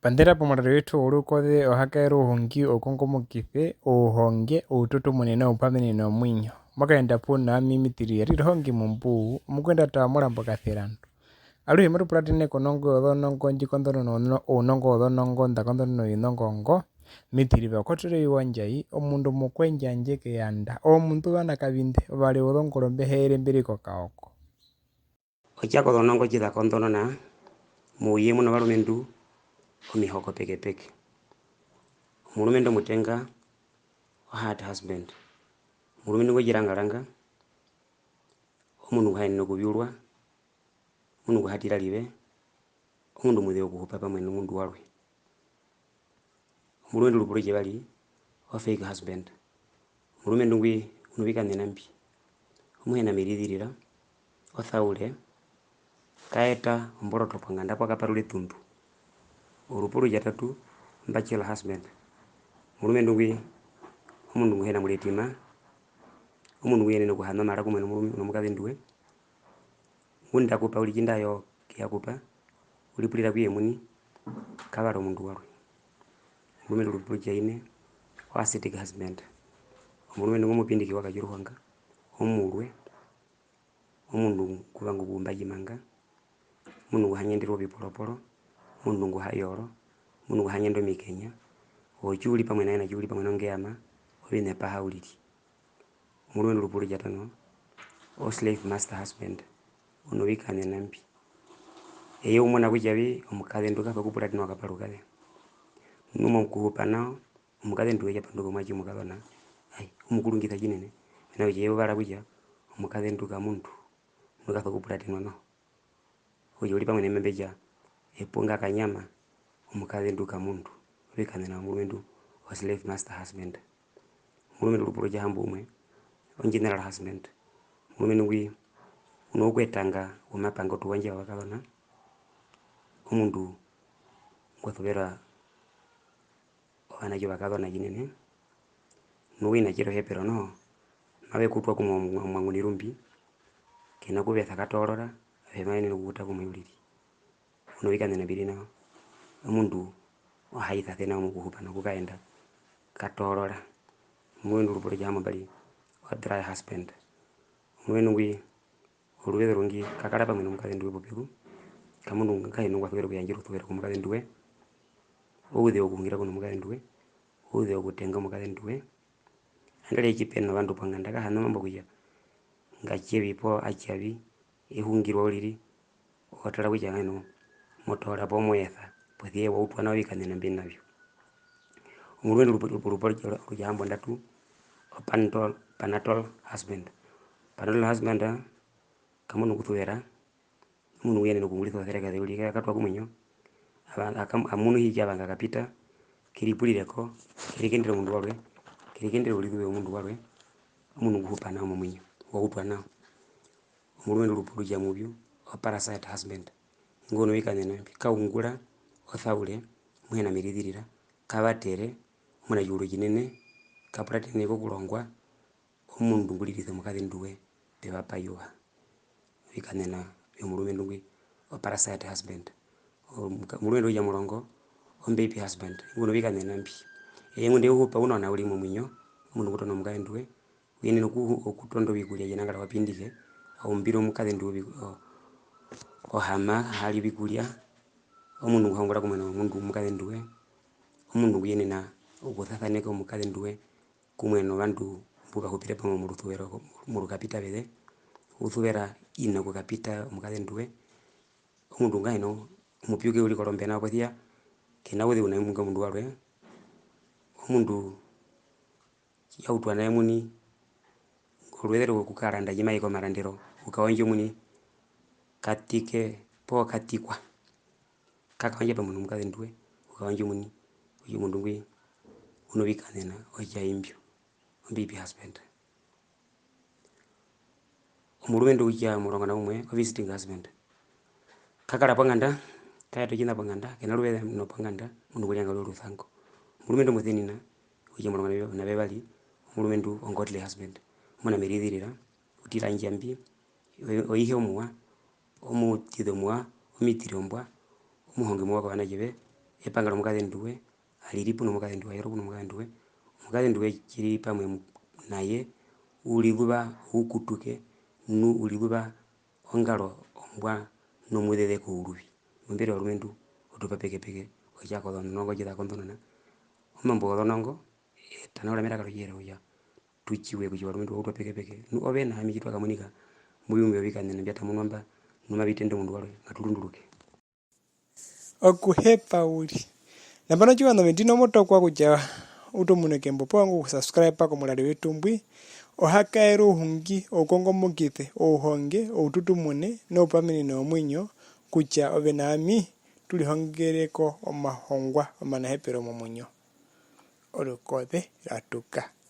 Pandera pomuriro wetu orukoze ohakaera ohongi okonkomokithe ouhonge oututu munene oupamenene omwinyo mwakaenda puna mimitirire ririhongi mumbuu omukwenda taamura katherano aluhe morupulatine konongo odhonongo ndjikondonono ounongo odhonongo ndakondonono oinongongo mitirive okotolewa iwandjayi omundu mukwenjandje keyanda omundu vanakavinde vali odhongolombe heelembele kokaoko Otyako dhonongo dhakondonona muuye muno valumendu omihoko pekepeke omulumendu omutenga hard husband omulumendu ngwejilangalanga omundu nguhaenene okuvyulwa omundu nguhatila live omundu mudhigu okuhupa pamwe nomundu walwe omulumendu lupuluche vali o fake husband omulumendu ngwi unovikanena mbi omuhena miridhilila othaule kaeta omboloto ponganda pwakaparula etundu olupulucha tatu bachelor husband omulumendu ngwi omundu nguhena muletima omundu nguyenena okuhama mara kumwe nomukazenduwe ngunda akupa uli cindayo kiyakupa ulipulila kwiye muni kavala omundu walwe omulumendu lupulucha ine o ascetic husband omulumendu ngomupindiki wakajiruhanga omulwe omundu nguva nguvumbaji manga omundu nguhanyenderwa ovipolopolo omundu nguhayolo omundu nguhanyenda omikenya ochuli pamwe naye nachuli pamwe nongeyama ovine paha ulili omulumendu lupulucha tano o slave master husband unovikanena mbi eye umona kutyavi omukazendu kafa kupulatino wakapalukale numo kuhupa nao omukazendu wechapanduka mwachi mukavana ai umukulungitha cinene mena kutya eye uvala kutya omukazendu kamundu nukafa kupulatino no kutya uli pamwe nemembecha epunga kanyama omukazendu kamundu ovikanena omulumendu o slave master husband omulumendu lupulucha hambu umwe o general husband omulumendu ngwi unokwetanga omapanga otuwanja wakavana omundu ngwasuvera ovanacho vakavana cinene nuwina cirohepero noho mavekutwa kumwe omwang'unirumbi kena kuvetha katolora ave maenene okukuta kumwe ulili unovikanena mbili nao omundu ohaitha thena omukuhupa nokukaenda katolora omulumendu lupulucha hamo mbali o dry husband omulumendu ngwi oluveze lungi kakala pamwe nomukazenduwe pupeku kamundu ngahino ngwasuvera okuyandjira osuvera komukazenduwe oudhiwa okuhungila kuno mukazenduwe oudhiwa okutenga omukazenduwe angali ecipeno vandu pong'anda kahana omambo kutya ngachevi po achavi ehungilwa ulili otala kutya ngahino motola po omweetha pothi eye wautwa nao vikanena mbi navyo omulumendu lupulucha hambo ndatu o panatal husband panatal husband kamundu ngusuvera omundu nguyenena okungulitha othereka uli kakatwa kumwinyo amunu hiki avanga kapita kilipulileko kilikendela omundu walwe kilikendela ulithuwe omundu walwe omundu nguhupa nao momwinyo wautwa nao omulumendu lupulucha muvyu o parasite husband ngwe unovikanena mbi kaungula othaule muhena miridhilila kavatere muna ciulu cinene kapulatine kokulongwa omundu ngulilitha omukazenduwe pevapayuva ovikanena vyomulumendu ngwi o parasite husband omulumendu uja mulongo o baby husband ngwe unovikanena mbi eye ngunde uhupa unona uli momwinyo omundu ngutona omukazenduwe uyenena okutonda ovikulya cinangala wapindike aumbile omukazenduwe ohama hali ovikulya omundu nguhangula kumwe nomundu omukazenduwe omundu nguyenena okuthathaneka omukazenduwe kumwe novandu mbukahupile pamwe muluthuwero mulukapita veze uthuvera ina okukapita omukazenduwe omundu ngahino omupyuke uli kolombe nao pothia kena udhigu naye omundu walwe omundu yautwa naye muni oluvethero okukalanda cimaiko malandero ukawanja muni katike po katikwa kakawanja pamwe nomukazenduwe ukawanja muni uyu mundu ngwi unovikanena ochaimbyo o baby husband omulumendu uja mulongo na umwe o visiting husband kakala pong'anda kaeta cina pong'anda kena luveze no pong'anda mundu ngulianga lwe luthango omulumendu omuthinina uja mulongo nave vali omulumendu o godly husband muna miridhilila utila njambi oihe omuwa omutitha omuwa omitiri ombwa omuhonge muwa wakavana cive epangalo mukathe nduwe aliripu no mukathe nduwe yoro no mukathe nduwe kiri pamwe naye ulibuba ukutuke nu ulibuba ongalo ombwa no mwethele ku urubi mbere orumendu utupa peke oja ko nongo jida kondona omambo ronongo tanora mera karo yero ya tuchiwe kujiwa rumendu utupa peke nu obena amikitwa kamunika muyumbe bikanye nbyata munwamba numa bitende mundu wale natulunduruke okuhepa uli nambano chiwano mentino moto kwa kuja utomuneke mbopo wangu subscribe pako mulali wetumbwi ohakaero uhungi okongomokithe ohonge oututumune nopamini no mwinyo kucha obenami tulihongereko omahongwa omanahepero momunyo olukothe ratuka